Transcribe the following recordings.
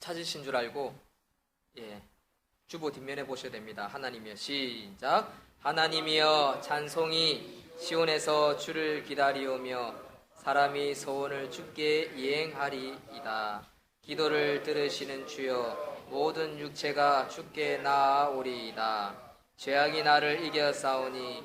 찾으신 줄 알고 주보 뒷면에 보셔야 됩니다. 하나님이여, 시작. 하나님이여, 찬송이 시온에서 주를 기다리오며 사람이 소원을 주께 이행하리이다. 기도를 들으시는 주여, 모든 육체가 주께 나아오리이다. 죄악이 나를 이겨싸우니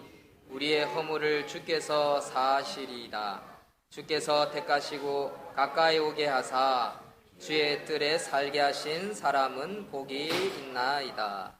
우리의 허물을 주께서 사하시리이다. 주께서 택하시고 가까이 오게 하사 주의 뜰에 살게 하신 사람은 복이 있나이다.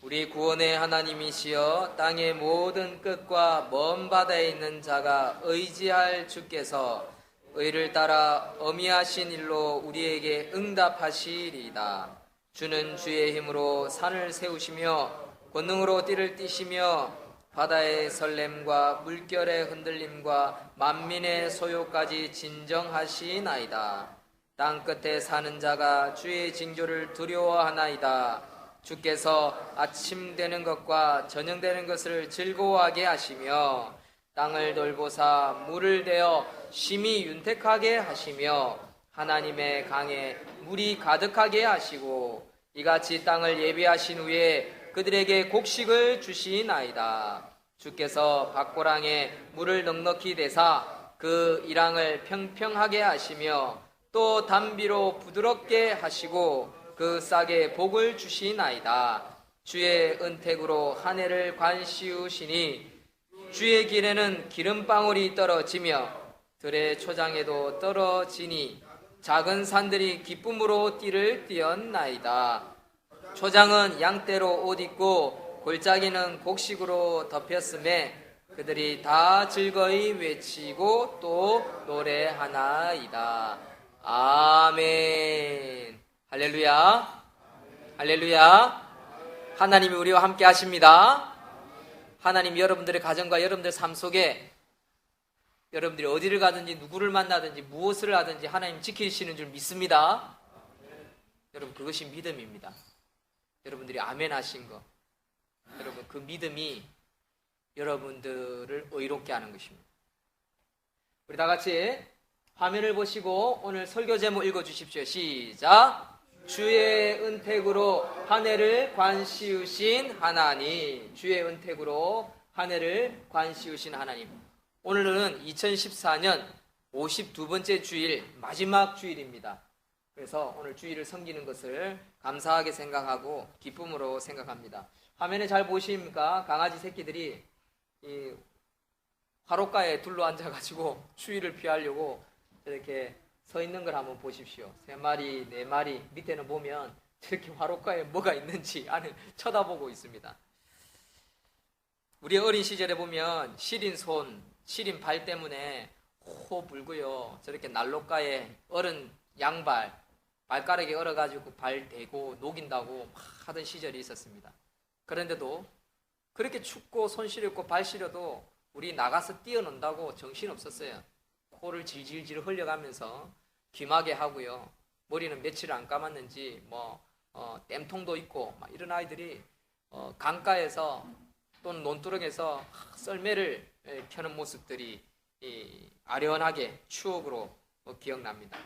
우리 구원의 하나님이시여, 땅의 모든 끝과 먼 바다에 있는 자가 의지할 주께서 의를 따라 어미하신 일로 우리에게 응답하시리이다. 주는 주의 힘으로 산을 세우시며 권능으로 띠를 띠시며 바다의 설렘과 물결의 흔들림과 만민의 소요까지 진정하시나이다. 땅 끝에 사는 자가 주의 징조를 두려워하나이다. 주께서 아침 되는 것과 저녁 되는 것을 즐거워하게 하시며 땅을 돌보사 물을 대어 심히 윤택하게 하시며 하나님의 강에 물이 가득하게 하시고 이같이 땅을 예비하신 후에 그들에게 곡식을 주시나이다. 주께서 밭고랑에 물을 넉넉히 대사 그 이랑을 평평하게 하시며 또 담비로 부드럽게 하시고 그 싹에 복을 주시나이다. 주의 은택으로 한 해를 관시우시니 주의 길에는 기름방울이 떨어지며 들의 초장에도 떨어지니 작은 산들이 기쁨으로 띠를 띄었나이다. 초장은 양떼로 옷 입고 골짜기는 곡식으로 덮였음에 그들이 다 즐거이 외치고 또 노래하나이다. 아멘. 할렐루야. 할렐루야. 하나님이 우리와 함께 하십니다. 하나님이 여러분들의 가정과 여러분들의 삶 속에 여러분들이 어디를 가든지 누구를 만나든지 무엇을 하든지 하나님 지키시는 줄 믿습니다. 여러분, 그것이 믿음입니다. 여러분들이 아멘 하신 거, 여러분, 그 믿음이 여러분들을 의롭게 하는 것입니다. 우리 다 같이 화면을 보시고 오늘 설교 제목 읽어주십시오. 시작. 주의 은택으로 한 해를 관시우신 하나님. 주의 은택으로 한 해를 관시우신 하나님. 오늘은 2014년 52번째 주일, 마지막 주일입니다. 그래서 오늘 주일을 섬기는 것을 감사하게 생각하고 기쁨으로 생각합니다. 화면에 잘 보십니까? 강아지 새끼들이 이 화롯가에 둘러앉아가지고 추위를 피하려고 이렇게 서 있는 걸 한번 보십시오. 3마리, 4마리 밑에는 보면 저렇게 화롯가에 뭐가 있는지 안을 쳐다보고 있습니다. 우리 어린 시절에 보면 시린 손, 시린 발 때문에 코 불고요. 저렇게 난로가에 얼은 양발, 발가락에 얼어가지고 발 대고 녹인다고 막 하던 시절이 있었습니다. 그런데도 그렇게 춥고 손 시렵고 발 시려도 우리 나가서 뛰어논다고 정신없었어요. 코를 질질질 흘려가면서 귀마개 하고요. 머리는 며칠 안 감았는지 땜통도 있고 막 이런 아이들이 강가에서 또는 논두렁에서 썰매를 펴는 모습들이 아련하게 추억으로 기억납니다.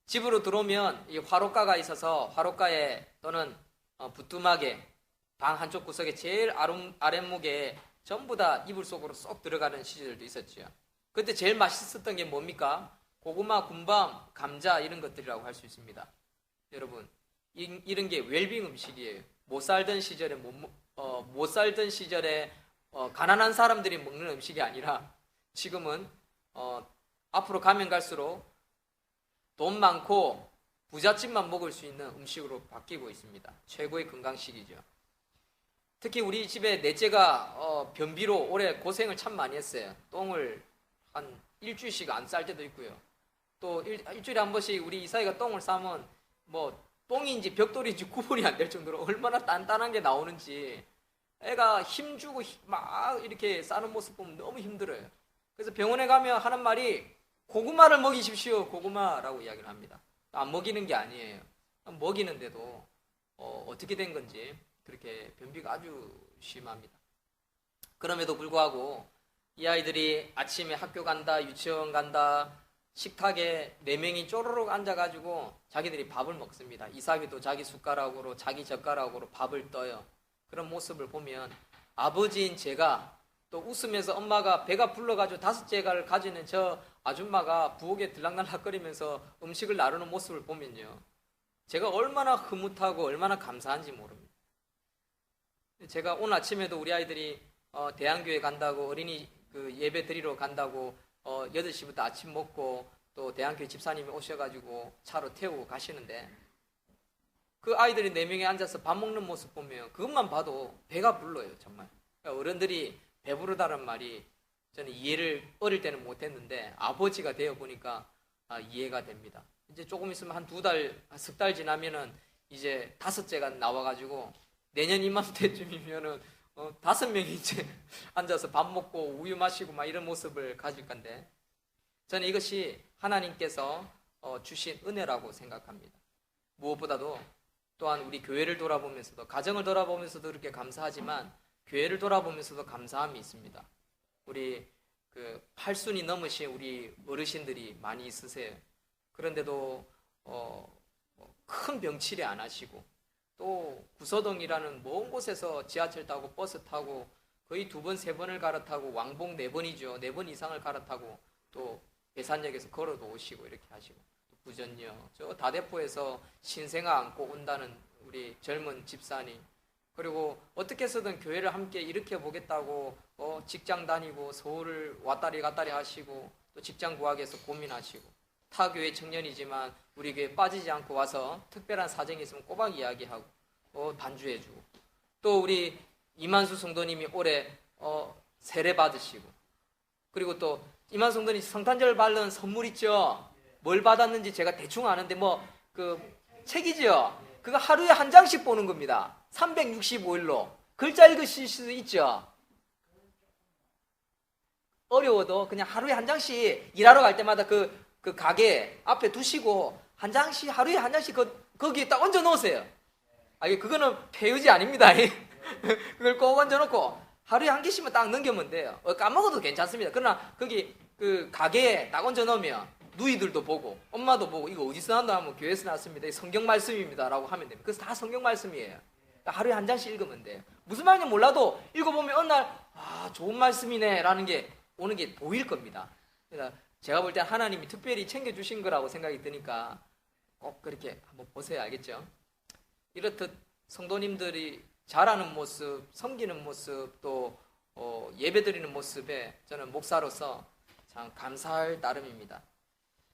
집으로 들어오면 이 화롯가가 있어서 화롯가에 또는 부뚜막에 방 한쪽 구석에 제일 아랫목에 전부 다 이불 속으로 쏙 들어가는 시절도 있었죠. 그때 제일 맛있었던 게 뭡니까? 고구마, 군밤, 감자 이런 것들이라고 할 수 있습니다. 여러분, 이런 게 웰빙 음식이에요. 못 살던 시절에 가난한 사람들이 먹는 음식이 아니라 지금은 앞으로 가면 갈수록 돈 많고 부잣집만 먹을 수 있는 음식으로 바뀌고 있습니다. 최고의 건강식이죠. 특히 우리 집에 넷째가 변비로 올해 고생을 참 많이 했어요. 똥을 한 일주일씩 안 쌀 때도 있고요. 또 일주일에 한 번씩 우리 이사이가 똥을 싸면 똥인지 벽돌인지 구분이 안 될 정도로 얼마나 단단한 게 나오는지 애가 힘주고 막 이렇게 싸는 모습 보면 너무 힘들어요. 그래서 병원에 가면 하는 말이 고구마를 먹이십시오. 고구마라고 이야기를 합니다. 안 먹이는 게 아니에요. 먹이는데도 어떻게 된 건지 그렇게 변비가 아주 심합니다. 그럼에도 불구하고 이 아이들이 아침에 학교 간다, 유치원 간다, 식탁에 4명이 쪼르륵 앉아가지고 자기들이 밥을 먹습니다. 이삭이도 자기 숟가락으로 자기 젓가락으로 밥을 떠요. 그런 모습을 보면 아버지인 제가 또 웃으면서 엄마가 배가 불러가지고 5째가를 가지는 저 아줌마가 부엌에 들락날락거리면서 음식을 나르는 모습을 보면요, 제가 얼마나 흐뭇하고 얼마나 감사한지 모릅니다. 제가 오늘 아침에도 우리 아이들이 대안교회 간다고, 어린이 예배 드리러 간다고 8시부터 아침 먹고 또 대안교회 집사님이 오셔가지고 차로 태우고 가시는데, 그 아이들이 4명이 앉아서 밥 먹는 모습 보면 그것만 봐도 배가 불러요. 정말 어른들이 배부르다는 말이 저는 이해를 어릴 때는 못했는데 아버지가 되어 보니까 이해가 됩니다. 이제 조금 있으면 한 2달, 석 달 지나면은 이제 5째가 나와가지고 내년 이맘때쯤이면은 5명이 이제 앉아서 밥 먹고 우유 마시고 막 이런 모습을 가질 건데, 저는 이것이 하나님께서 주신 은혜라고 생각합니다. 무엇보다도 또한 우리 교회를 돌아보면서도, 가정을 돌아보면서도 그렇게 감사하지만 교회를 돌아보면서도 감사함이 있습니다. 우리 8순이 넘으신 우리 어르신들이 많이 있으세요. 그런데도 큰 병치레 안 하시고, 또 구서동이라는 먼 곳에서 지하철 타고 버스 타고 거의 2번, 3번을 갈아타고, 왕복 4번이죠. 4번 이상을 갈아타고 또 배산역에서 걸어도 오시고 이렇게 하시고, 또 부전역, 저 다대포에서 신생아 안고 온다는 우리 젊은 집사님, 그리고 어떻게 해서든 교회를 함께 일으켜 보겠다고 직장 다니고 서울을 왔다리 갔다리 하시고 또 직장 구하기 위해서 고민하시고, 타 교회 청년이지만 우리 교회 빠지지 않고 와서 특별한 사정이 있으면 꼬박 이야기하고 반주해주고, 또 우리 이만수 성도님이 올해 세례 받으시고, 그리고 또 이만수 성도님 성탄절 받는 선물 있죠. 뭘 받았는지 제가 대충 아는데 책이죠. 그거 하루에 한 장씩 보는 겁니다. 365일로 글자 읽으실 수 있죠. 어려워도 그냥 하루에 한 장씩 일하러 갈 때마다 그 가게 앞에 두시고 한 장씩, 하루에 한 장씩 거기에 딱 얹어 놓으세요. 그거는 폐유지 아닙니다. 그걸 꼭 얹어 놓고 하루에 한 개씩만 딱 넘기면 돼요. 까먹어도 괜찮습니다. 그러나 거기 그 가게에 딱 얹어 놓으면 누이들도 보고 엄마도 보고, 이거 어디서 나왔나 하면 교회에서 나왔습니다. 성경 말씀입니다 라고 하면 됩니다. 그래서 다 성경 말씀이에요. 하루에 한 장씩 읽으면 돼요. 무슨 말인지 몰라도 읽어보면 어느 날 좋은 말씀이네 라는 게 오는 게 보일 겁니다. 그러니까 제가 볼 때 하나님이 특별히 챙겨주신 거라고 생각이 드니까 꼭 그렇게 한번 보세요. 알겠죠? 이렇듯 성도님들이 잘하는 모습, 섬기는 모습, 또 예배드리는 모습에 저는 목사로서 참 감사할 따름입니다.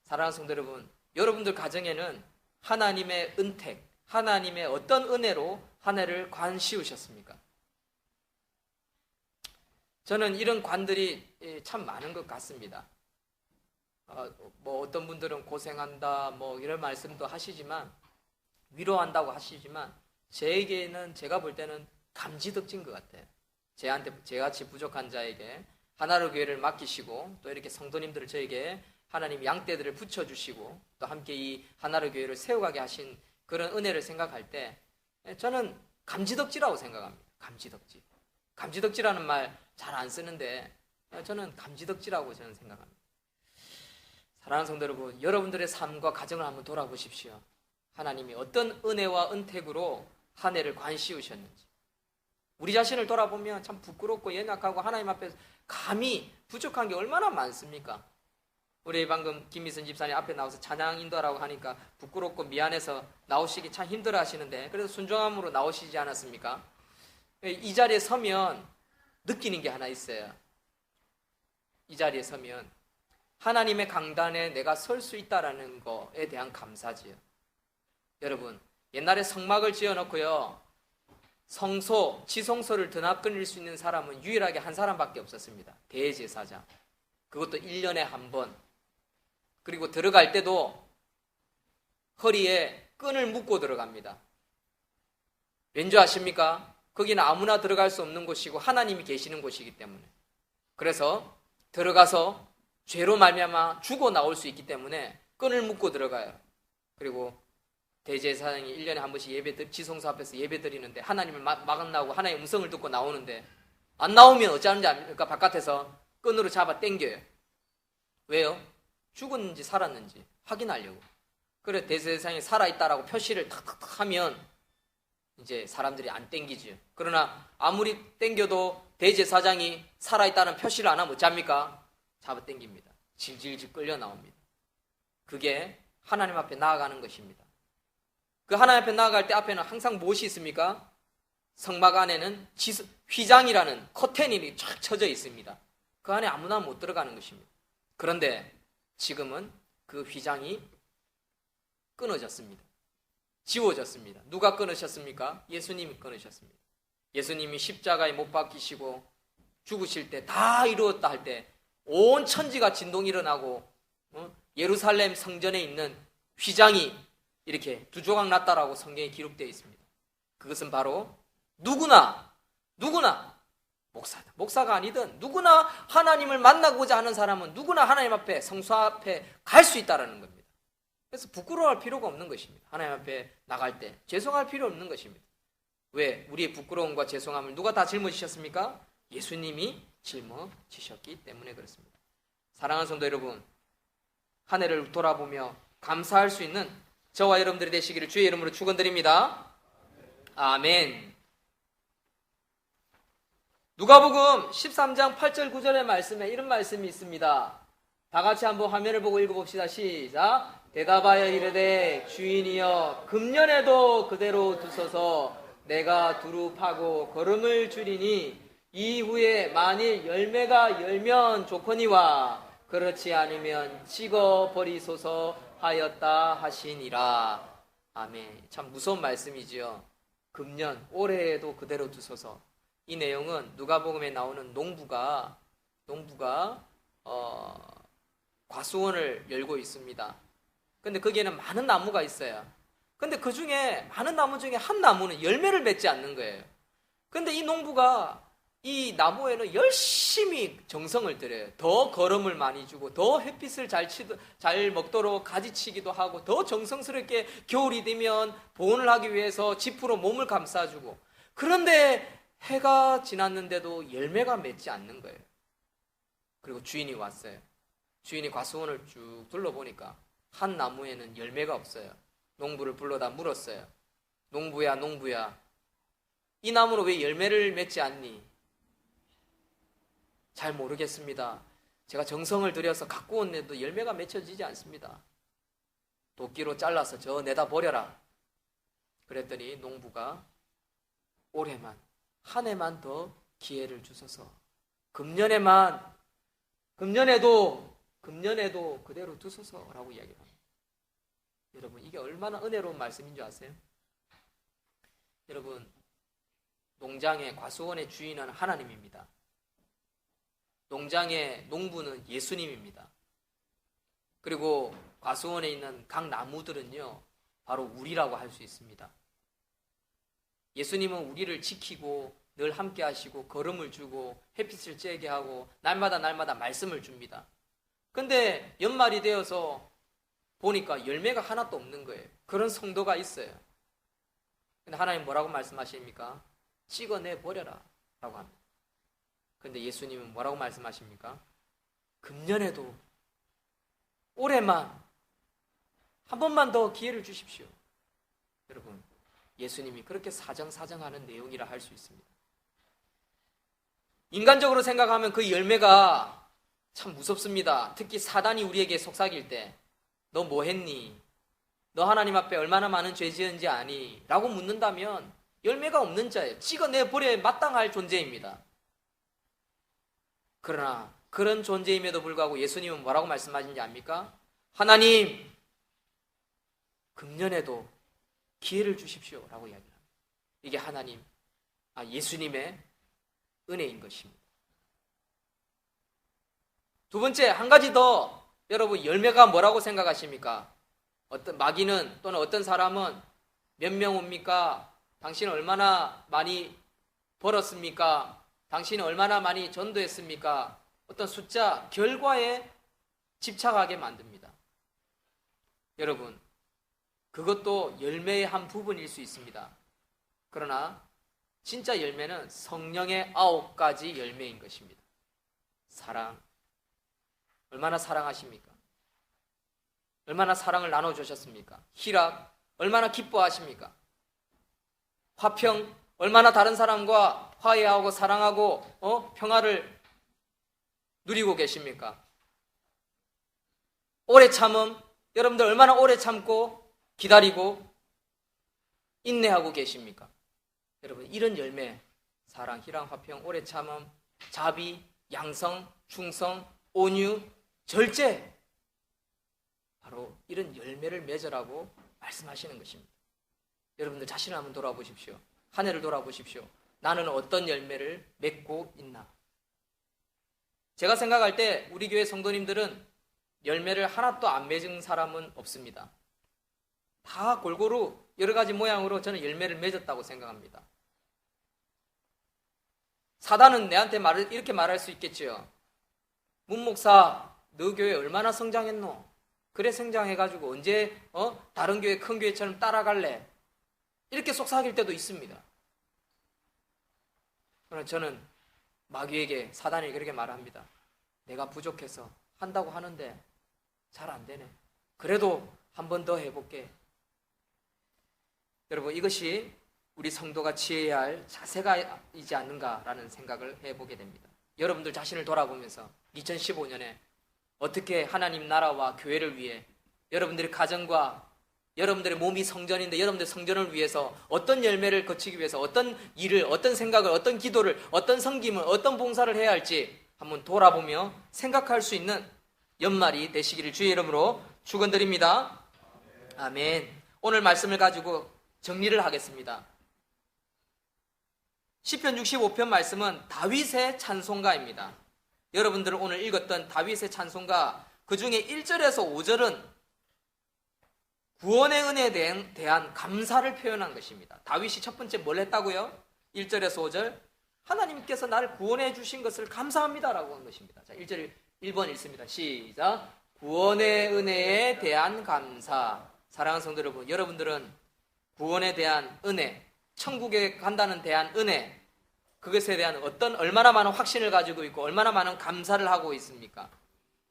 사랑하는 성도 여러분, 여러분들 가정에는 하나님의 은택, 하나님의 어떤 은혜로 한 해를 관 씌우셨습니까? 저는 이런 관들이 참 많은 것 같습니다. 어떤 분들은 고생한다 이런 말씀도 하시지만, 위로한다고 하시지만, 제에게는, 제가 볼 때는 감지덕지인 것 같아요. 제같이 부족한 자에게 하나로 교회를 맡기시고, 또 이렇게 성도님들을 저에게 하나님 양떼들을 붙여주시고, 또 함께 이 하나로 교회를 세워가게 하신 그런 은혜를 생각할 때 저는 감지덕지라고 생각합니다. 감지덕지. 감지덕지라는 말 잘 안 쓰는데 저는 감지덕지라고 저는 생각합니다. 사랑하는 성도 여러분, 여러분들의 삶과 가정을 한번 돌아보십시오. 하나님이 어떤 은혜와 은택으로 한 해를 관 씌우셨는지. 우리 자신을 돌아보면 참 부끄럽고 연약하고 하나님 앞에서 감히 부족한 게 얼마나 많습니까? 우리 방금 김미선 집사님 앞에 나와서 찬양 인도하라고 하니까 부끄럽고 미안해서 나오시기 참 힘들어 하시는데, 그래도 순종함으로 나오시지 않았습니까? 이 자리에 서면 느끼는 게 하나 있어요. 이 자리에 서면 하나님의 강단에 내가 설 수 있다라는 거에 대한 감사지요. 여러분, 옛날에 성막을 지어놓고요, 성소, 지성소를 드나끓일 수 있는 사람은 유일하게 한 사람밖에 없었습니다. 대제사장. 그것도 1년에 한 번. 그리고 들어갈 때도 허리에 끈을 묶고 들어갑니다. 왠지 아십니까? 거기는 아무나 들어갈 수 없는 곳이고 하나님이 계시는 곳이기 때문에. 그래서 들어가서 죄로 말미암아 죽어 나올 수 있기 때문에 끈을 묶고 들어가요. 그리고 대제사장이 1년에 한 번씩 지성소 앞에서 예배 드리는데 하나님을 만나고 하나님의 음성을 듣고 나오는데, 안 나오면 어찌하는지 압니까? 바깥에서 끈으로 잡아 당겨요. 왜요? 죽었는지 살았는지 확인하려고. 그래 대제사장이 살아있다라고 표시를 탁탁탁 하면 이제 사람들이 안 땡기죠. 그러나 아무리 땡겨도 대제사장이 살아있다는 표시를 안 하면 어쩝니까? 잡아 당깁니다. 질질질 끌려 나옵니다. 그게 하나님 앞에 나아가는 것입니다. 그 하나님 앞에 나아갈 때 앞에는 항상 무엇이 있습니까? 성막 안에는 휘장이라는 커튼이 쫙 쳐져 있습니다. 그 안에 아무나 못 들어가는 것입니다. 그런데 지금은 그 휘장이 끊어졌습니다. 지워졌습니다. 누가 끊으셨습니까? 예수님이 끊으셨습니다. 예수님이 십자가에 못 박히시고 죽으실 때 다 이루었다 할 때 온 천지가 진동이 일어나고 예루살렘 성전에 있는 휘장이 이렇게 두 조각 났다라고 성경에 기록되어 있습니다. 그것은 바로 누구나 목사가 아니든 누구나 하나님을 만나고자 하는 사람은 누구나 하나님 앞에 성소 앞에 갈 수 있다는 겁니다. 그래서 부끄러워할 필요가 없는 것입니다. 하나님 앞에 나갈 때 죄송할 필요 없는 것입니다. 왜? 우리의 부끄러움과 죄송함을 누가 다 짊어지셨습니까? 예수님이 짊어지셨기 때문에 그렇습니다. 사랑하는 성도 여러분, 한 해를 돌아보며 감사할 수 있는 저와 여러분들이 되시기를 주의 이름으로 축원드립니다. 아멘. 누가복음 13장 8절 9절의 말씀에 이런 말씀이 있습니다. 다 같이 한번 화면을 보고 읽어봅시다. 시작. 대답하여 이르되 주인이여 금년에도 그대로 두소서 내가 두루 파고 거름을 줄이니 이후에 만일 열매가 열면 좋거니와 그렇지 않으면 찍어 버리소서 하였다 하시니라. 아멘. 참 무서운 말씀이지요. 금년 올해에도 그대로 두소서. 이 내용은 누가복음에 나오는 농부가 과수원을 열고 있습니다. 근데 거기에는 많은 나무가 있어요. 근데 그 중에 많은 나무 중에 한 나무는 열매를 맺지 않는 거예요. 근데 이 농부가 이 나무에는 열심히 정성을 들여요. 더 거름을 많이 주고 더 햇빛을 잘 먹도록 가지치기도 하고 더 정성스럽게 겨울이 되면 보온을 하기 위해서 지프로 몸을 감싸주고. 그런데 해가 지났는데도 열매가 맺지 않는 거예요. 그리고 주인이 왔어요. 주인이 과수원을 쭉 둘러보니까 한 나무에는 열매가 없어요. 농부를 불러다 물었어요. 농부야, 이 나무는 왜 열매를 맺지 않니? 잘 모르겠습니다. 제가 정성을 들여서 갖고 온데도 열매가 맺혀지지 않습니다. 도끼로 잘라서 저 내다 버려라. 그랬더니 농부가 올해만 한 해만 더 기회를 주소서. 금년에도 그대로 두소서라고 이야기를 합니다. 여러분, 이게 얼마나 은혜로운 말씀인 줄 아세요? 여러분, 농장의 과수원의 주인은 하나님입니다. 농장의 농부는 예수님입니다. 그리고 과수원에 있는 각 나무들은요, 바로 우리라고 할 수 있습니다. 예수님은 우리를 지키고 늘 함께 하시고 걸음을 주고 햇빛을 쬐게 하고 날마다 말씀을 줍니다. 근데 연말이 되어서 보니까 열매가 하나도 없는 거예요. 그런 성도가 있어요. 근데 하나님 뭐라고 말씀하십니까? 찍어내 버려라 라고 합니다. 근데 예수님은 뭐라고 말씀하십니까? 금년에도 올해만 한 번만 더 기회를 주십시오. 여러분, 예수님이 그렇게 사정사정하는 내용이라 할 수 있습니다. 인간적으로 생각하면 그 열매가 참 무섭습니다. 특히 사단이 우리에게 속삭일 때 너 뭐 했니? 너 하나님 앞에 얼마나 많은 죄 지은지 아니? 라고 묻는다면 열매가 없는 자예요. 찍어내버려야 마땅할 존재입니다. 그러나 그런 존재임에도 불구하고 예수님은 뭐라고 말씀하신지 압니까? 하나님, 금년에도 기회를 주십시오 라고 이야기합니다. 이게 예수님의 은혜인 것입니다. 두 번째, 한 가지 더. 여러분, 열매가 뭐라고 생각하십니까? 어떤 마귀는 또는 어떤 사람은 몇 명 옵니까? 당신은 얼마나 많이 벌었습니까? 당신은 얼마나 많이 전도했습니까? 어떤 숫자, 결과에 집착하게 만듭니다. 여러분, 그것도 열매의 한 부분일 수 있습니다. 그러나 진짜 열매는 성령의 9가지 열매인 것입니다. 사랑. 얼마나 사랑하십니까? 얼마나 사랑을 나눠주셨습니까? 희락, 얼마나 기뻐하십니까? 화평, 얼마나 다른 사람과 화해하고 사랑하고 평화를 누리고 계십니까? 오래 참음, 여러분들 얼마나 오래 참고 기다리고 인내하고 계십니까? 여러분, 이런 열매, 사랑, 희랑, 화평, 오래 참음, 자비, 양성, 충성, 온유, 절제, 바로 이런 열매를 맺으라고 말씀하시는 것입니다. 여러분들 자신을 한번 돌아보십시오. 한 해를 돌아보십시오. 나는 어떤 열매를 맺고 있나? 제가 생각할 때 우리 교회 성도님들은 열매를 하나도 안 맺은 사람은 없습니다. 다 골고루 여러 가지 모양으로 저는 열매를 맺었다고 생각합니다. 사단은 내한테 이렇게 말할 수 있겠지요. 문 목사, 너 교회 얼마나 성장했노? 그래 성장해가지고 언제 다른 교회 큰 교회처럼 따라갈래? 이렇게 속삭일 때도 있습니다. 그러나 저는 마귀에게, 사단이 그렇게 말합니다. 내가 부족해서 한다고 하는데 잘 안 되네. 그래도 한 번 더 해볼게. 여러분, 이것이 우리 성도가 취해야 할 자세가이지 않는가라는 생각을 해보게 됩니다. 여러분들 자신을 돌아보면서 2015년에 어떻게 하나님 나라와 교회를 위해 여러분들의 가정과 여러분들의 몸이 성전인데 여러분들의 성전을 위해서 어떤 열매를 거치기 위해서 어떤 일을, 어떤 생각을, 어떤 기도를, 어떤 섬김을, 어떤 봉사를 해야 할지 한번 돌아보며 생각할 수 있는 연말이 되시기를 주의 이름으로 축원드립니다. 아멘. 오늘 말씀을 가지고 정리를 하겠습니다. 시편 65편 말씀은 다윗의 찬송가입니다. 여러분들은 오늘 읽었던 다윗의 찬송가 그 중에 1절에서 5절은 구원의 은혜에 대한 감사를 표현한 것입니다. 다윗이 첫 번째 뭘 했다고요? 1절에서 5절 하나님께서 나를 구원해 주신 것을 감사합니다라고 한 것입니다. 자, 1번 읽습니다. 시작. 구원의 은혜에 대한 감사. 사랑하는 성도 여러분, 여러분들은 구원에 대한 은혜, 천국에 간다는 대한 은혜, 그것에 대한 얼마나 많은 확신을 가지고 있고 얼마나 많은 감사를 하고 있습니까?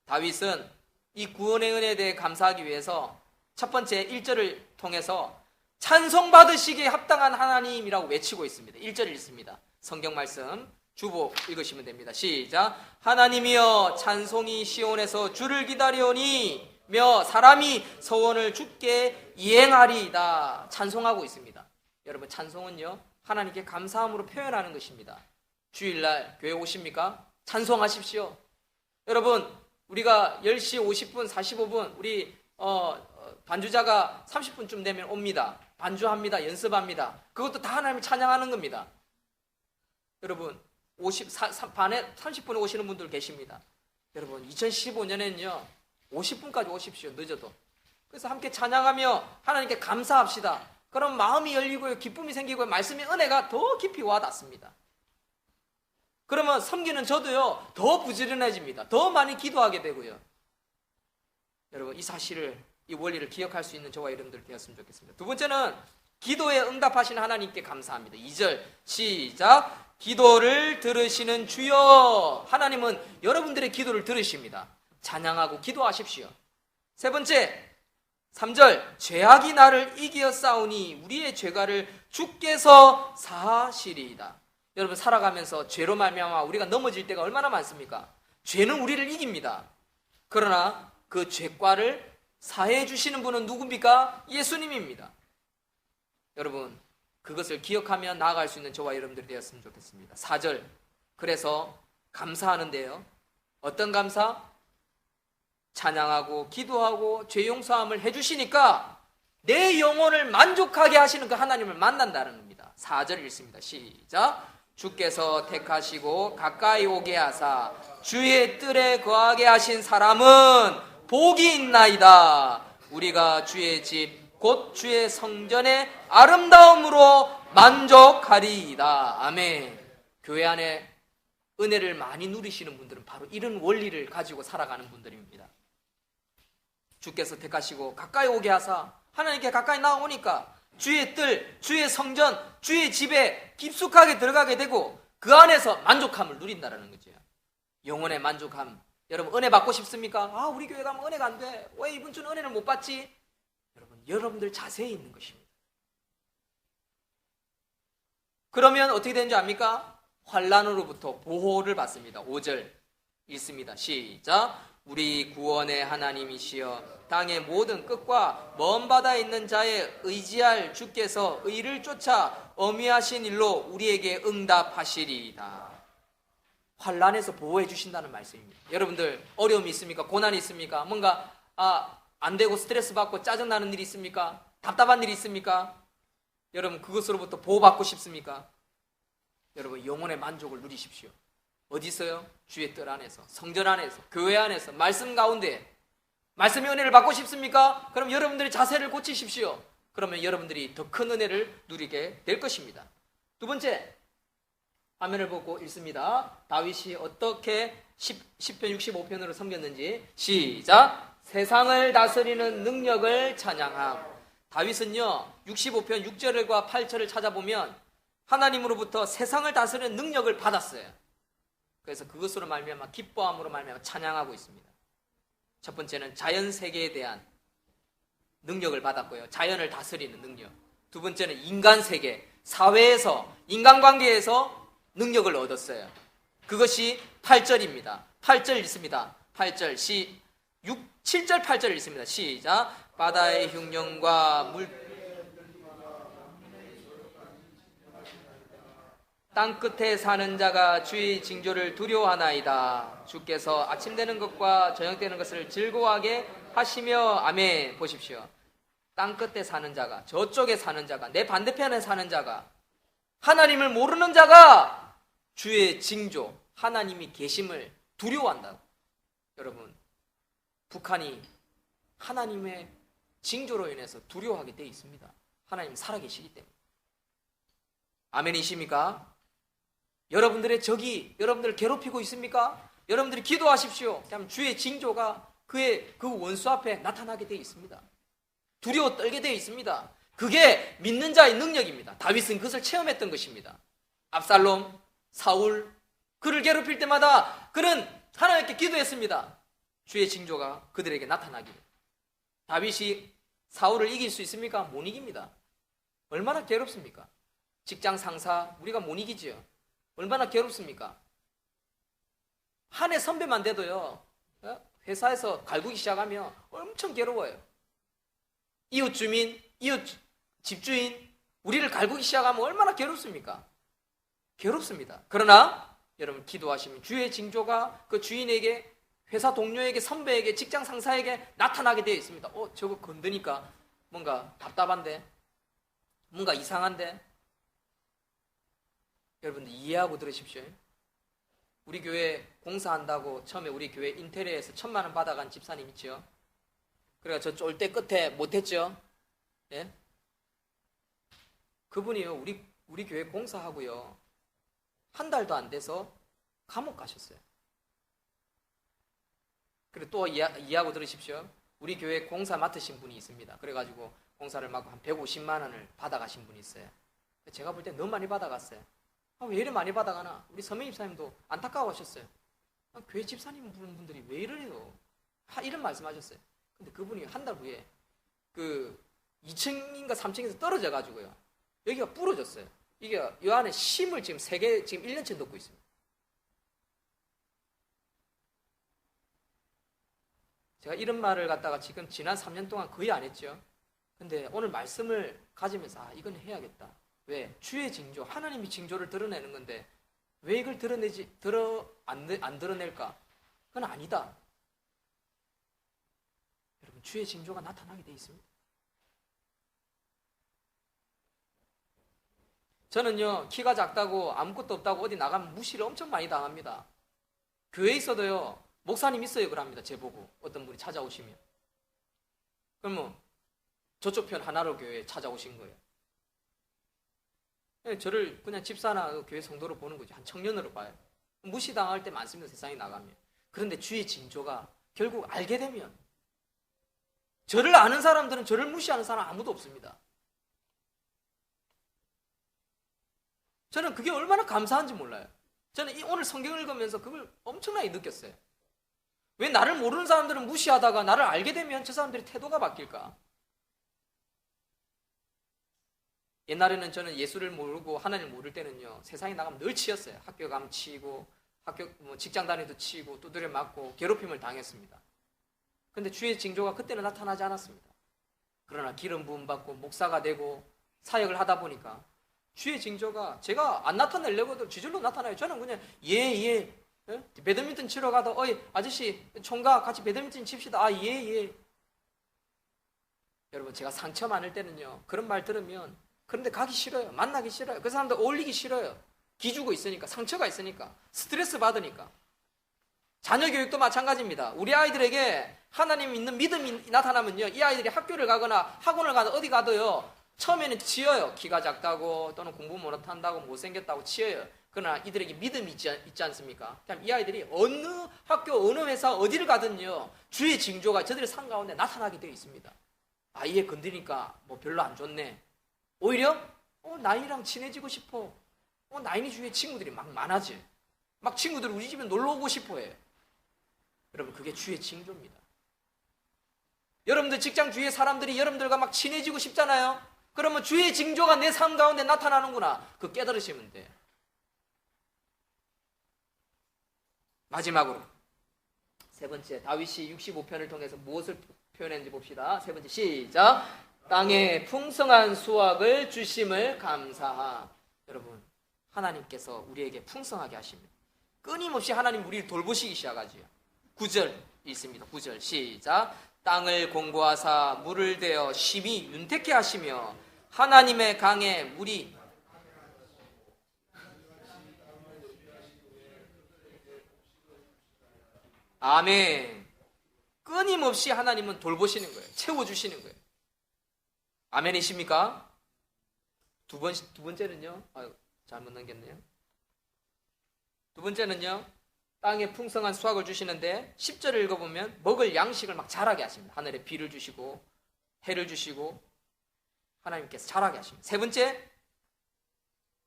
다윗은 이 구원의 은혜에 대해 감사하기 위해서 첫 번째 1절을 통해서 찬송받으시기에 합당한 하나님이라고 외치고 있습니다. 1절 읽습니다. 성경 말씀 주보 읽으시면 됩니다. 시작. 하나님이여 찬송이 시온에서 주를 기다리오니 며 사람이 서원을 주께 이행하리이다. 찬송하고 있습니다. 여러분, 찬송은요 하나님께 감사함으로 표현하는 것입니다. 주일날 교회 오십니까? 찬송하십시오. 여러분, 우리가 10시 50분 45분 우리 반주자가 30분쯤 되면 옵니다. 반주합니다. 연습합니다. 그것도 다 하나님을 찬양하는 겁니다. 여러분, 반에 30분에 오시는 분들 계십니다. 여러분, 2015년에는요 50분까지 오십시오. 늦어도. 그래서 함께 찬양하며 하나님께 감사합시다. 그럼 마음이 열리고요, 기쁨이 생기고요, 말씀의 은혜가 더 깊이 와닿습니다. 그러면 섬기는 저도요 더 부지런해집니다. 더 많이 기도하게 되고요. 여러분, 이 사실을, 이 원리를 기억할 수 있는 저와 여러분들 되었으면 좋겠습니다. 두 번째는 기도에 응답하시는 하나님께 감사합니다. 2절 시작. 기도를 들으시는 주여. 하나님은 여러분들의 기도를 들으십니다. 찬양하고 기도하십시오. 세 번째 3절 죄악이 나를 이기어 싸우니 우리의 죄가를 주께서 사하시리이다. 여러분, 살아가면서 죄로 말미암아 우리가 넘어질 때가 얼마나 많습니까? 죄는 우리를 이깁니다. 그러나 그 죄과를 사해 주시는 분은 누굽니까? 예수님입니다. 여러분, 그것을 기억하며 나아갈 수 있는 저와 여러분들이 되었으면 좋겠습니다. 4절 그래서 감사하는데요, 어떤 감사? 찬양하고 기도하고 죄 용서함을 해주시니까 내 영혼을 만족하게 하시는 그 하나님을 만난다는 겁니다. 4절 읽습니다. 시작. 주께서 택하시고 가까이 오게 하사 주의 뜰에 거하게 하신 사람은 복이 있나이다. 우리가 주의 집 곧 주의 성전의 아름다움으로 만족하리이다. 아멘. 교회 안에 은혜를 많이 누리시는 분들은 바로 이런 원리를 가지고 살아가는 분들입니다. 주께서 택하시고 가까이 오게 하사, 하나님께 가까이 나오니까 주의 뜰, 주의 성전, 주의 집에 깊숙하게 들어가게 되고 그 안에서 만족함을 누린다는 거죠. 영혼의 만족함. 여러분 은혜 받고 싶습니까? 아, 우리 교회 가면 은혜가 안 돼. 왜 이번 주는 은혜를 못 받지? 여러분들 자세에 있는 것입니다. 그러면 어떻게 되는 줄 압니까? 환난으로부터 보호를 받습니다. 5절 읽습니다. 시작. 우리 구원의 하나님이시여 땅의 모든 끝과 먼 바다에 있는 자의 의지할 주께서 의를 쫓아 어미하신 일로 우리에게 응답하시리이다. 환난에서 보호해 주신다는 말씀입니다. 여러분들 어려움이 있습니까? 고난이 있습니까? 뭔가 안 되고 스트레스 받고 짜증나는 일이 있습니까? 답답한 일이 있습니까? 여러분 그것으로부터 보호받고 싶습니까? 여러분 영혼의 만족을 누리십시오. 어디서요? 주의 뜰 안에서, 성전 안에서, 교회 안에서, 말씀 가운데. 말씀의 은혜를 받고 싶습니까? 그럼 여러분들이 자세를 고치십시오. 그러면 여러분들이 더 큰 은혜를 누리게 될 것입니다. 두 번째, 화면을 보고 읽습니다. 다윗이 어떻게 10편 65편으로 섬겼는지 시작. 세상을 다스리는 능력을 찬양함. 다윗은요 65편 6절과 8절을 찾아보면 하나님으로부터 세상을 다스리는 능력을 받았어요. 그래서 그것으로 말미암아 기뻐함으로 말미암아 찬양하고 있습니다. 첫 번째는 자연 세계에 대한 능력을 받았고요. 자연을 다스리는 능력. 두 번째는 인간 세계, 사회에서, 인간관계에서 능력을 얻었어요. 그것이 8절입니다. 8절 읽습니다. 8절 7절 8절 읽습니다. 시작. 바다의 흉령과 물 땅끝에 사는 자가 주의 징조를 두려워하나이다. 주께서 아침 되는 것과 저녁 되는 것을 즐거워하게 하시며. 아멘. 보십시오. 땅끝에 사는 자가, 저쪽에 사는 자가, 내 반대편에 사는 자가, 하나님을 모르는 자가 주의 징조, 하나님이 계심을 두려워한다고. 여러분 북한이 하나님의 징조로 인해서 두려워하게 되어 있습니다. 하나님 살아계시기 때문에. 아멘이십니까? 여러분들의 적이 여러분들을 괴롭히고 있습니까? 여러분들이 기도하십시오. 그럼 주의 징조가 그 원수 앞에 나타나게 되어 있습니다. 두려워 떨게 되어 있습니다. 그게 믿는 자의 능력입니다. 다윗은 그것을 체험했던 것입니다. 압살롬, 사울, 그를 괴롭힐 때마다 그는 하나님께 기도했습니다. 주의 징조가 그들에게 나타나기를. 다윗이 사울을 이길 수 있습니까? 못 이깁니다. 얼마나 괴롭습니까? 직장 상사 우리가 못 이기지요. 얼마나 괴롭습니까? 한 해 선배만 돼도요 회사에서 갈구기 시작하면 엄청 괴로워요. 이웃 주민, 이웃 집주인 우리를 갈구기 시작하면 얼마나 괴롭습니까? 괴롭습니다. 그러나 여러분 기도하시면 주의 징조가 그 주인에게, 회사 동료에게, 선배에게, 직장 상사에게 나타나게 되어 있습니다. 저거 건드니까 뭔가 답답한데, 뭔가 이상한데. 여러분들 이해하고 들으십시오. 우리 교회 공사한다고 처음에 우리 교회 인테리어에서 1,000만 원 받아간 집사님 있죠. 그래서 저 쫄대 끝에 못했죠. 예? 그분이요 우리 교회 공사하고요 한 달도 안 돼서 감옥 가셨어요. 그리고 또 이해하고 들으십시오. 우리 교회 공사 맡으신 분이 있습니다. 그래가지고 공사를 맡고 한 150만 원을 받아가신 분이 있어요. 제가 볼 때 너무 많이 받아갔어요. 왜 이래 많이 받아가나? 우리 서명 집사님도 안타까워하셨어요. 교회 집사님 분들이 왜 이러래요? 이런 말씀하셨어요. 근데 그분이 한 달 후에 그 2층인가 3층에서 떨어져 가지고요 여기가 부러졌어요. 이게 이 안에 심을 지금 3개 지금 1년째 넣고 있습니다. 제가 이런 말을 갖다가 지금 지난 3년 동안 거의 안 했죠. 근데 오늘 말씀을 가지면서 이건 해야겠다. 왜? 주의 징조, 하나님이 징조를 드러내는 건데 왜 이걸 안 드러낼까? 그건 아니다. 여러분 주의 징조가 나타나게 돼 있습니다. 저는요 키가 작다고 아무것도 없다고 어디 나가면 무시를 엄청 많이 당합니다. 교회에 있어도요 목사님 있어요 그럽니다. 제 보고 어떤 분이 찾아오시면. 그러면 저쪽 편 하나로 교회에 찾아오신 거예요. 저를 그냥 집사나 교회 성도로 보는 거지. 한 청년으로 봐요. 무시당할 때 많습니다. 세상에 나가면. 그런데 주의 징조가 결국 알게 되면, 저를 아는 사람들은 저를 무시하는 사람 아무도 없습니다. 저는 그게 얼마나 감사한지 몰라요. 저는 오늘 성경을 읽으면서 그걸 엄청나게 느꼈어요. 왜 나를 모르는 사람들은 무시하다가 나를 알게 되면 저 사람들의 태도가 바뀔까? 옛날에는 저는 예수를 모르고 하나님을 모를 때는요, 세상에 나가면 늘 치였어요. 학교 가면 치이고, 직장 다니도 치이고, 두드려 맞고, 괴롭힘을 당했습니다. 근데 주의 징조가 그때는 나타나지 않았습니다. 그러나 기름 부음 받고 목사가 되고 사역을 하다 보니까 주의 징조가 제가 안 나타내려고도 저절로 나타나요. 저는 그냥 예. 배드민턴 치러 가도 어이 아저씨 총각 같이 배드민턴 칩시다. 아 예. 여러분 제가 상처 많을 때는요 그런 말 들으면 그런데 가기 싫어요. 만나기 싫어요. 그 사람들 어울리기 싫어요. 기주고 있으니까 상처가 있으니까 스트레스 받으니까. 자녀 교육도 마찬가지입니다. 우리 아이들에게 하나님 믿는 믿음이 나타나면요 이 아이들이 학교를 가거나 학원을 가도 어디 가도요 처음에는 치여요. 키가 작다고 또는 공부 못한다고 못생겼다고 치여요. 그러나 이들에게 믿음이 있지 않습니까? 그럼 이 아이들이 어느 학교 어느 회사 어디를 가든요 주의 징조가 저들의 삶 가운데 나타나게 되어 있습니다. 아이에 건드리니까 뭐 별로 안 좋네. 오히려 나인이랑 친해지고 싶어. 나인이 주위에 친구들이 막 많아지. 막 친구들 우리 집에 놀러 오고 싶어 해요. 여러분 그게 주의 징조입니다. 여러분들 직장 주위의 사람들이 여러분들과 막 친해지고 싶잖아요. 그러면 주의 징조가 내 삶 가운데 나타나는구나. 그 깨달으시면 돼요. 마지막으로 세 번째 다윗이 65편을 통해서 무엇을 표현했는지 봅시다. 세 번째 시작. 땅에 풍성한 수확을 주심을 감사하. 여러분 하나님께서 우리에게 풍성하게 하십니다. 끊임없이 하나님 우리를 돌보시기 시작하지요. 9절 있습니다. 9절 시작. 땅을 공고하사 물을 대어 심히 윤택케 하시며 하나님의 강에 물이 아멘. 끊임없이 하나님은 돌보시는 거예요. 채워주시는 거예요. 아멘이십니까? 두 번째는요. 잘못 넘겼네요. 두 번째는요. 땅에 풍성한 수확을 주시는데 10절을 읽어보면 먹을 양식을 막 자라게 하십니다. 하늘에 비를 주시고 해를 주시고 하나님께서 자라게 하십니다. 세 번째,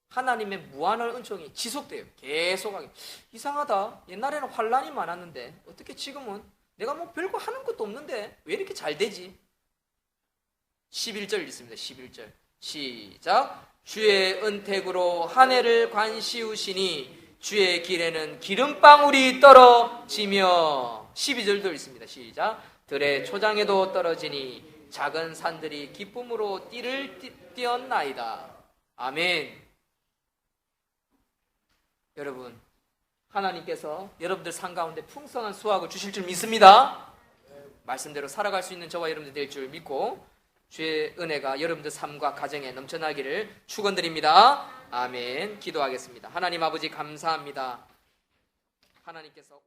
하나님의 무한한 은총이 지속돼요. 계속하게. 이상하다. 옛날에는 환란이 많았는데 어떻게 지금은 내가 뭐 별거 하는 것도 없는데 왜 이렇게 잘 되지? 11절 읽습니다. 11절 시작. 주의 은택으로 한 해를 관시우시니 주의 길에는 기름방울이 떨어지며 12절도 있습니다. 시작. 들의 초장에도 떨어지니 작은 산들이 기쁨으로 띠를 띄었나이다. 아멘. 여러분 하나님께서 여러분들 삶 가운데 풍성한 수확을 주실 줄 믿습니다. 말씀대로 살아갈 수 있는 저와 여러분들 될 줄 믿고 주의 은혜가 여러분들 삶과 가정에 넘쳐나기를 축원드립니다. 아멘. 기도하겠습니다. 하나님 아버지 감사합니다. 하나님께서